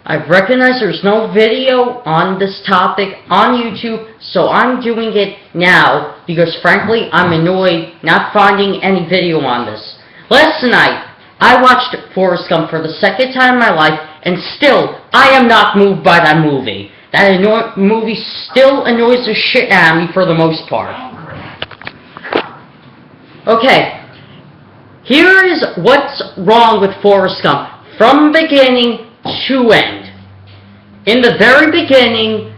I've recognized there's no video on this topic on YouTube, so I'm doing it now because frankly I'm annoyed not finding any video on this. Last night, I watched Forrest Gump for the second time in my life, and still, I am not moved by that movie. That movie still annoys the shit out of me for the most part. Okay, here is what's wrong with Forrest Gump from beginning to end. In the very beginning,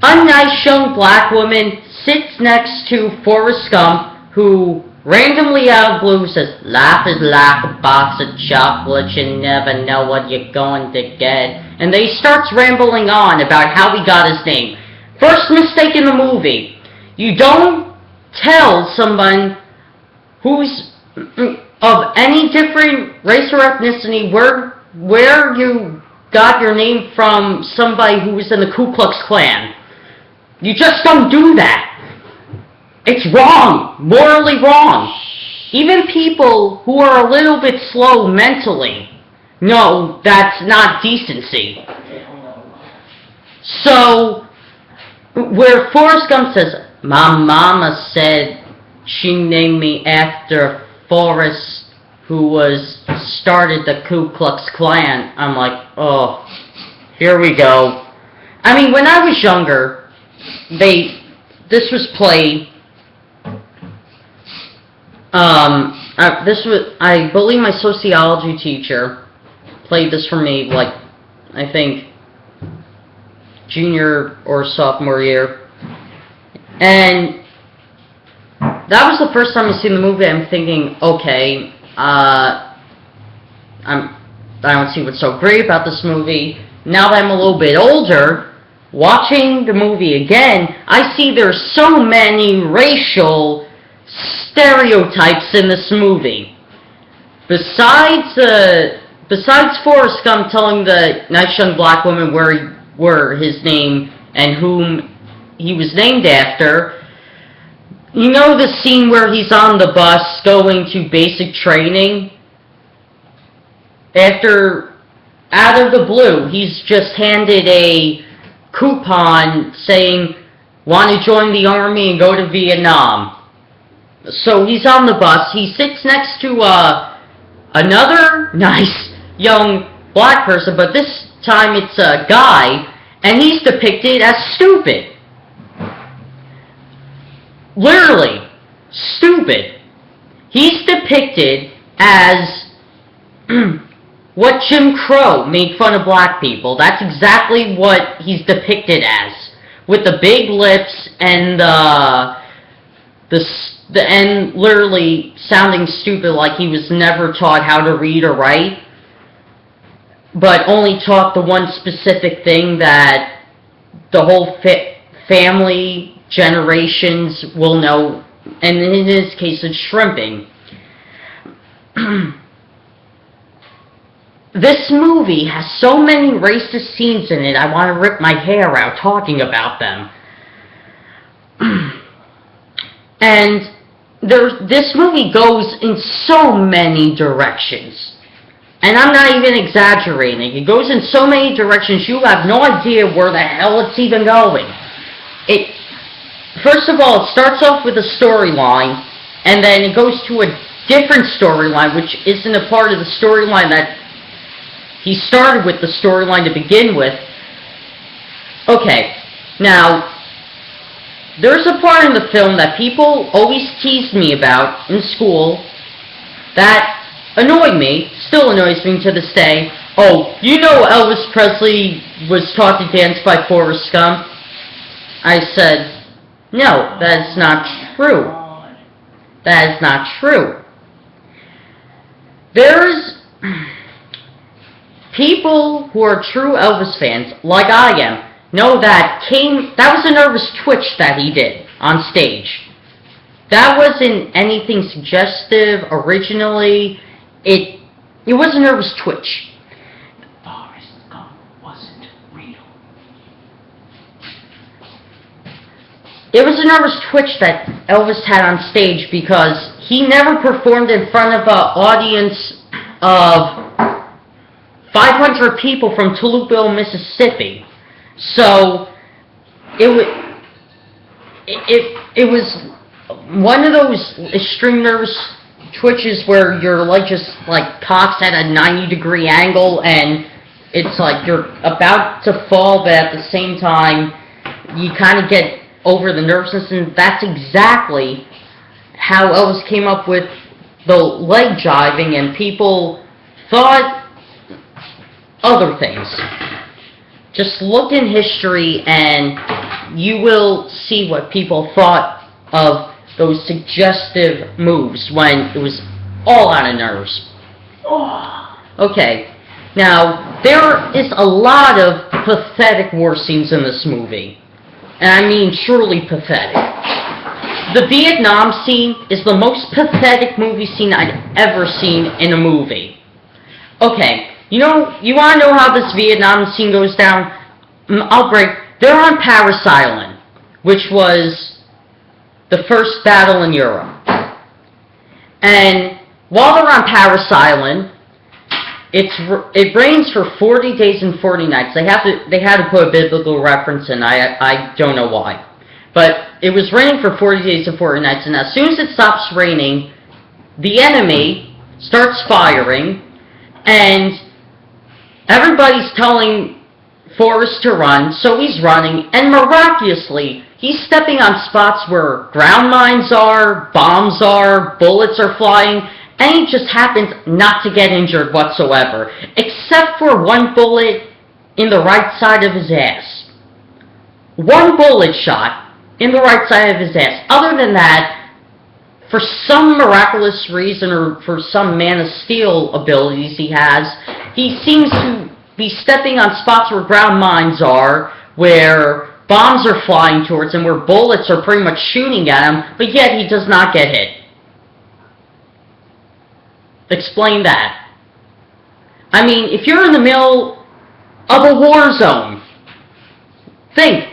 a nice young black woman sits next to Forrest Gump, who randomly out of blue says, "Life is like a box of chocolates, you never know what you're going to get." And then he starts rambling on about how he got his name. First mistake in the movie. You don't tell someone who's of any different race or ethnicity where you got your name from somebody who was in the Ku Klux Klan. You just don't do that. It's wrong, morally wrong. Even people who are a little bit slow mentally know that's not decency. So, where Forrest Gump says, "My mama said she named me after Forrest, who started the Ku Klux Klan," I'm like, oh, here we go. I mean, when I was younger, this was played. I believe my sociology teacher played this for me, like, I think, junior or sophomore year. And that was the first time I've seen the movie. I'm thinking, okay, I don't see what's so great about this movie. Now that I'm a little bit older, watching the movie again, I see there's so many racial stereotypes in this movie. Besides Forrest Gump telling the nice young black woman where his name and whom he was named after, you know the scene where he's on the bus going to basic training? After, out of the blue, he's just handed a coupon saying, "Want to join the army and go to Vietnam?" So he's on the bus, he sits next to another nice young black person, but this time it's a guy, and he's depicted as stupid. Literally, stupid. He's depicted as what Jim Crow made fun of black people. That's exactly what he's depicted as, with the big lips and and literally sounding stupid, like he was never taught how to read or write, but only taught the one specific thing that the whole family generations will know, and in his case it's shrimping. This this movie has so many racist scenes in it, I want to rip my hair out talking about them. And this movie goes in so many directions. And I'm not even exaggerating. It goes in so many directions, you have no idea where the hell it's even going. First of all, it starts off with a storyline, and then it goes to a different storyline, which isn't a part of the storyline that he started with, the storyline to begin with. Okay, now, there's a part in the film that people always teased me about in school that annoyed me, still annoys me to this day. Oh, you know Elvis Presley was taught to dance by Forrest Gump? I said, no, that is not true. That is not true. There's people who are true Elvis fans, like I am, know that was a nervous twitch that he did on stage. That wasn't anything suggestive originally. It was a nervous twitch. Forrest Gump wasn't real. It was a nervous twitch that Elvis had on stage because he never performed in front of an audience of 500 200 people from Tulutville, Mississippi. So it was one of those extreme nervous twitches where your leg just like cocks at a 90-degree angle, and it's like you're about to fall, but at the same time you kind of get over the nervousness, and that's exactly how Elvis came up with the leg jiving, and people thought other things. Just look in history and you will see what people thought of those suggestive moves when it was all out of nerves. Okay, now there is a lot of pathetic war scenes in this movie, and I mean truly pathetic. The Vietnam scene is the most pathetic movie scene I've ever seen in a movie. Okay, you want to know how this Vietnam scene goes down? They're on Paris Island, which was the first battle in Europe. And while they're on Paris Island, it rains for 40 days and 40 nights. They had to put a biblical reference in. I don't know why. But it was raining for 40 days and 40 nights, and as soon as it stops raining, the enemy starts firing, and everybody's telling Forrest to run, so he's running, and miraculously, he's stepping on spots where ground mines are, bombs are, bullets are flying, and he just happens not to get injured whatsoever, except for one bullet in the right side of his ass. One bullet shot in the right side of his ass. Other than that, for some miraculous reason or for some Man of Steel abilities he has, he seems to be stepping on spots where ground mines are, where bombs are flying towards him, where bullets are pretty much shooting at him, but yet he does not get hit. Explain that. I mean, if you're in the middle of a war zone, think,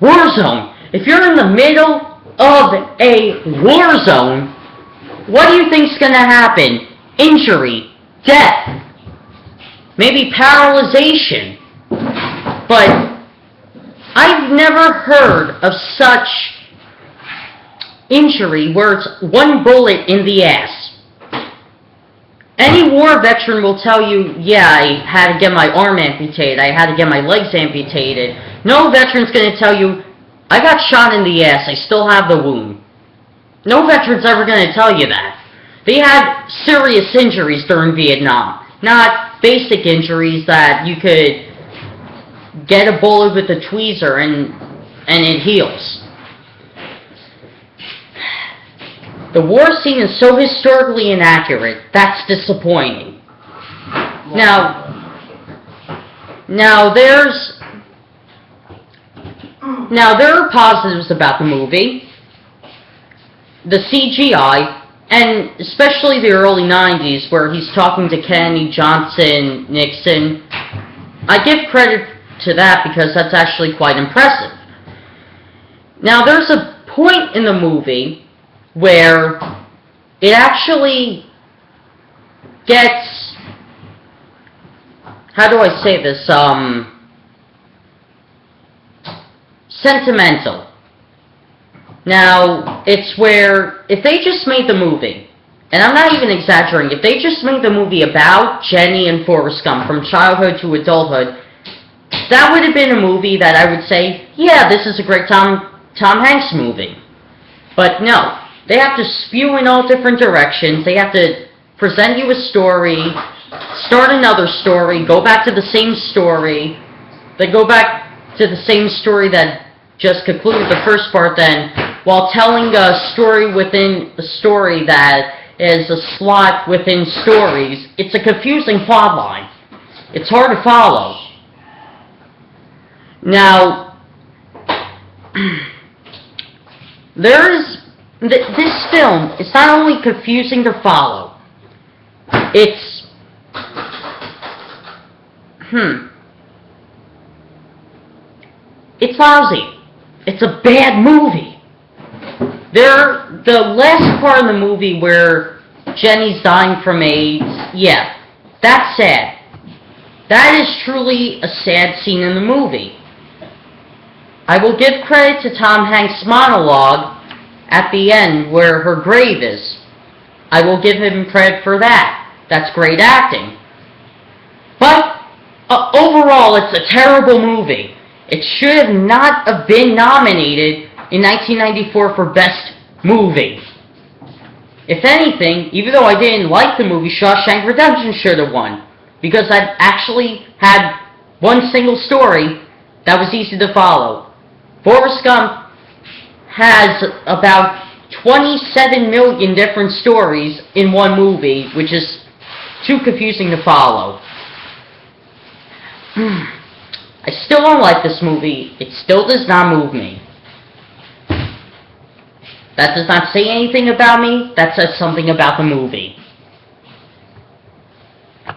war zone. If you're in the middle of a war zone, what do you think's going to happen? Injury, death, maybe paralyzation. But I've never heard of such injury where it's one bullet in the ass. Any war veteran will tell you, yeah, I had to get my arm amputated, I had to get my legs amputated. No veteran's going to tell you, I got shot in the ass, I still have the wound. No veteran's ever going to tell you that. They had serious injuries during Vietnam, not basic injuries that you could get a bullet with a tweezer and it heals. The war scene is so historically inaccurate, that's disappointing. Now there are positives about the movie. The CGI, and especially the early 90s where he's talking to Kennedy, Johnson, Nixon. I give credit to that because that's actually quite impressive. Now there's a point in the movie where it actually gets, how do I say this, sentimental. Now, it's where, if they just made the movie, and I'm not even exaggerating, if they just made the movie about Jenny and Forrest Gump from childhood to adulthood, that would have been a movie that I would say, yeah, this is a great Tom Hanks movie. But no, they have to spew in all different directions, they have to present you a story, start another story, go back to the same story, they go back to the same story that just concluded the first part then, while telling a story within a story that is a slot within stories. It's a confusing plot line. It's hard to follow. Now, this film is not only confusing to follow, it's it's lousy. It's a bad movie. The last part of the movie where Jenny's dying from AIDS, yeah, that's sad. That is truly a sad scene in the movie. I will give credit to Tom Hanks' monologue at the end where her grave is. I will give him credit for that. That's great acting. But overall, it's a terrible movie. It should have not have been nominated in 1994 for Best Movie. If anything, even though I didn't like the movie, Shawshank Redemption should have won. Because I actually had one single story that was easy to follow. Forrest Gump has about 27 million different stories in one movie, which is too confusing to follow. I still don't like this movie. It still does not move me. That does not say anything about me. That says something about the movie.